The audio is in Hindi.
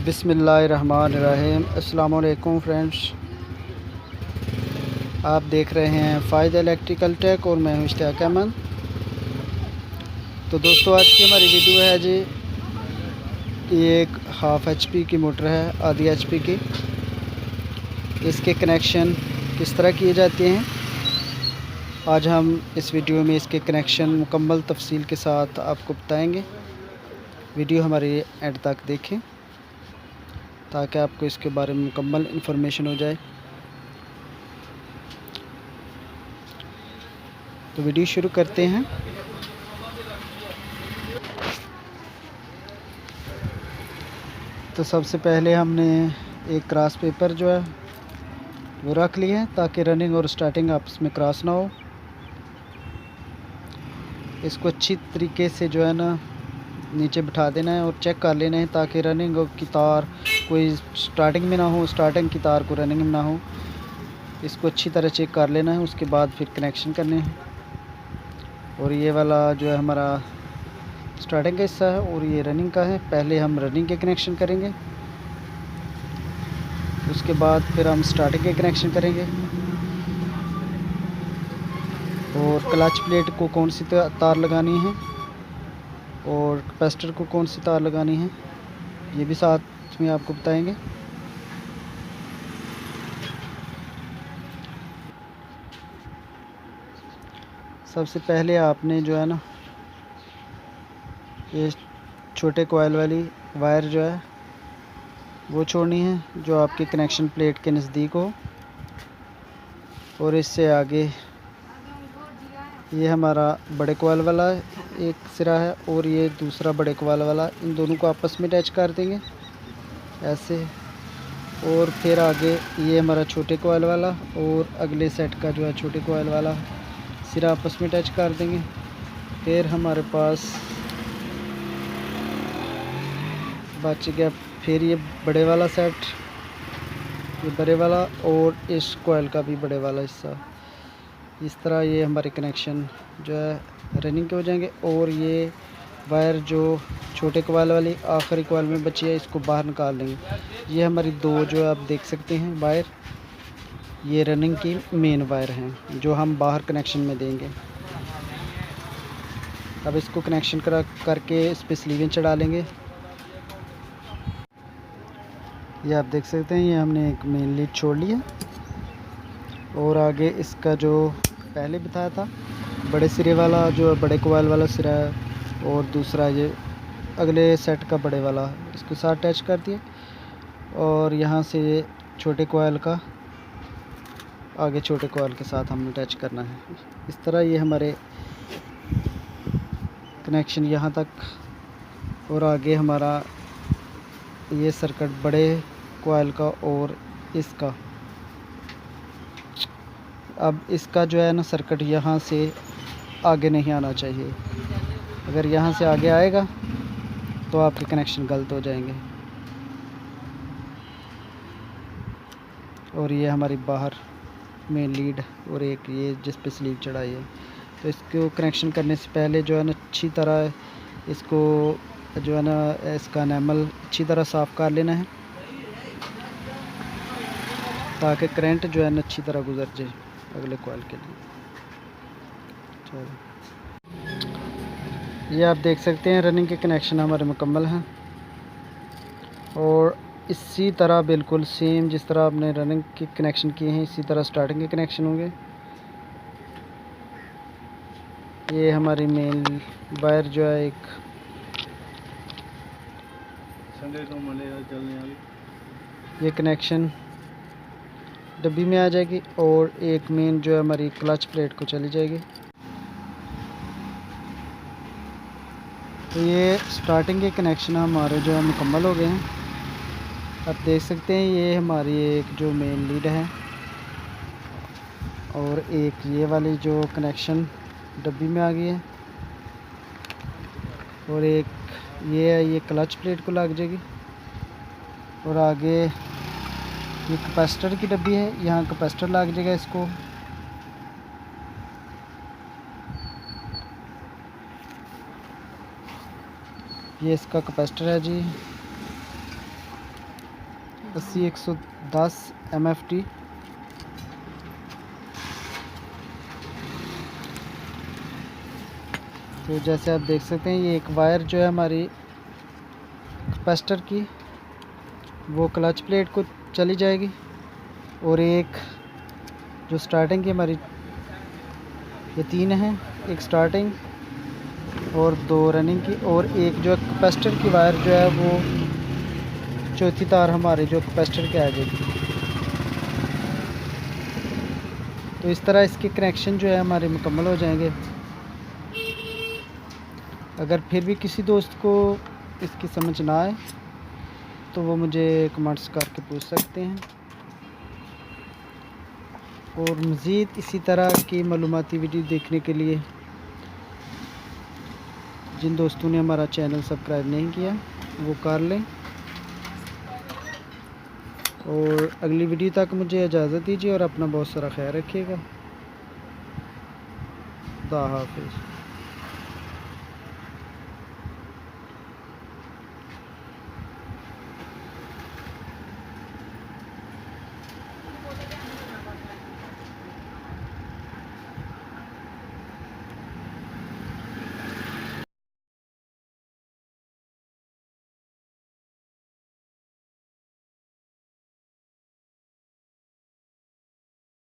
बिस्मिल्लाहिर्रहमानिर्रहीम। अस्सलामु अलैकुम फ्रेंड्स, आप देख रहे हैं फ़ायदा इलेक्ट्रिकल टेक और मैं हूं इश्तियाक अहमद। तो दोस्तों, आज की हमारी वीडियो है जी, ये एक हाफ़ HP की मोटर है, आधी HP की। इसके कनेक्शन किस तरह किए जाते हैं, आज हम इस वीडियो में इसके कनेक्शन मुकम्मल तफसील के साथ आपको बताएंगे। वीडियो हमारी एंड तक देखें ताकि आपको इसके बारे में मुकम्मल इन्फॉर्मेशन हो जाए। तो वीडियो शुरू करते हैं। तो सबसे पहले हमने एक क्रॉस पेपर जो है वो रख लिया है ताकि रनिंग और स्टार्टिंग आपस में क्रॉस ना हो। इसको अच्छी तरीके से जो है ना नीचे बिठा देना है और चेक कर लेना है ताकि रनिंग की तार कोई स्टार्टिंग में ना हो, स्टार्टिंग की तार को रनिंग में ना हो। इसको अच्छी तरह चेक कर लेना है, उसके बाद फिर कनेक्शन करने हैं। और ये वाला जो है हमारा स्टार्टिंग का हिस्सा है और ये रनिंग का है। पहले हम रनिंग के कनेक्शन करेंगे, उसके बाद फिर हम स्टार्टिंग के कनेक्शन करेंगे। और क्लच प्लेट को कौन सी तार लगानी है और कैपेसिटर को कौन सी तार लगानी है, ये भी साथ में आपको बताएंगे। सबसे पहले आपने जो है ना ये छोटे कॉइल वाली वायर जो है वो छोड़नी है जो आपके कनेक्शन प्लेट के नज़दीक हो। और इससे आगे ये हमारा बड़े कॉइल वाला एक सिरा है और ये दूसरा बड़े कॉइल वाला, इन दोनों को आपस में अटैच कर देंगे ऐसे। और फिर आगे ये हमारा छोटे कॉइल वाला और अगले सेट का जो है छोटे कॉइल वाला सिरा आपस में अटैच कर देंगे। फिर हमारे पास बच गया फिर ये बड़े वाला सेट, ये बड़े वाला और इस कॉइल का भी बड़े वाला हिस्सा। इस तरह ये हमारे कनेक्शन जो है रनिंग के हो जाएंगे। और ये वायर जो छोटे कॉइल वाली आखिरी कॉइल में बची है इसको बाहर निकाल लेंगे। ये हमारी दो जो आप देख सकते हैं वायर, ये रनिंग की मेन वायर हैं जो हम बाहर कनेक्शन में देंगे। अब इसको कनेक्शन करके इस पर स्लीवें चढ़ा लेंगे। ये आप देख सकते हैं, ये हमने एक मेन लीड छोड़ लिया और आगे इसका जो पहले बताया था बड़े सिरे वाला जो बड़े कॉइल वाला सिरा है और दूसरा ये अगले सेट का बड़े वाला, इसको साथ अटैच कर दिए। और यहाँ से ये छोटे कॉइल का आगे छोटे कॉइल के साथ हमने अटैच करना है। इस तरह ये हमारे कनेक्शन यहाँ तक। और आगे हमारा ये सर्किट बड़े कॉइल का और इसका, अब इसका जो है ना सर्किट यहाँ से आगे नहीं आना चाहिए। अगर यहाँ से आगे आएगा तो आपके कनेक्शन गलत हो जाएंगे। और ये हमारी बाहर मेन लीड और एक ये जिस पे स्लीव चढ़ाई है। तो इसको कनेक्शन करने से पहले जो है ना अच्छी तरह इसको जो है ना इसका एनेमल अच्छी तरह साफ़ कर लेना है ताकि करंट जो है ना अच्छी तरह गुजर जाए अगले कॉइल के लिए। ये आप देख सकते हैं रनिंग के कनेक्शन हमारे मुकम्मल हैं। और इसी तरह बिल्कुल सेम जिस तरह आपने रनिंग के कनेक्शन किए हैं इसी तरह स्टार्टिंग के कनेक्शन होंगे। ये हमारी मेन वायर जो है एक ये कनेक्शन डब्बी में आ जाएगी और एक मेन जो है हमारी क्लच प्लेट को चली जाएगी। तो ये स्टार्टिंग के कनेक्शन हमारे जो है मुकम्मल हो गए हैं। आप देख सकते हैं ये हमारी एक जो मेन लीड है और एक ये वाली जो कनेक्शन डब्बी में आ गई है और एक ये है, ये क्लच प्लेट को लग जाएगी। और आगे ये कैपेसिटर की डब्बी है, यहाँ कैपेसिटर लग जाएगा इसको। ये इसका कैपेसिटर है जी। 80-110 MFT। तो जैसे आप देख सकते हैं ये एक वायर जो है हमारी कैपेसिटर की वो क्लच प्लेट को चली जाएगी, और एक जो स्टार्टिंग की हमारी ये 3 हैं, एक स्टार्टिंग और 2 रनिंग की, और एक जो कैपेसिटर की वायर जो है वो चौथी तार हमारे जो कैपेसिटर के आ जाएगी। तो इस तरह इसके कनेक्शन जो है हमारे मुकम्मल हो जाएंगे। अगर फिर भी किसी दोस्त को इसकी समझ ना आए तो वो मुझे कमेंट्स करके पूछ सकते हैं। और मज़ीद इसी तरह की मालूमाती वीडियो देखने के लिए जिन दोस्तों ने हमारा चैनल सब्सक्राइब नहीं किया वो कर लें, और अगली वीडियो तक मुझे इजाज़त दीजिए और अपना बहुत सारा ख्याल रखिएगा। खुदा हाफिज़।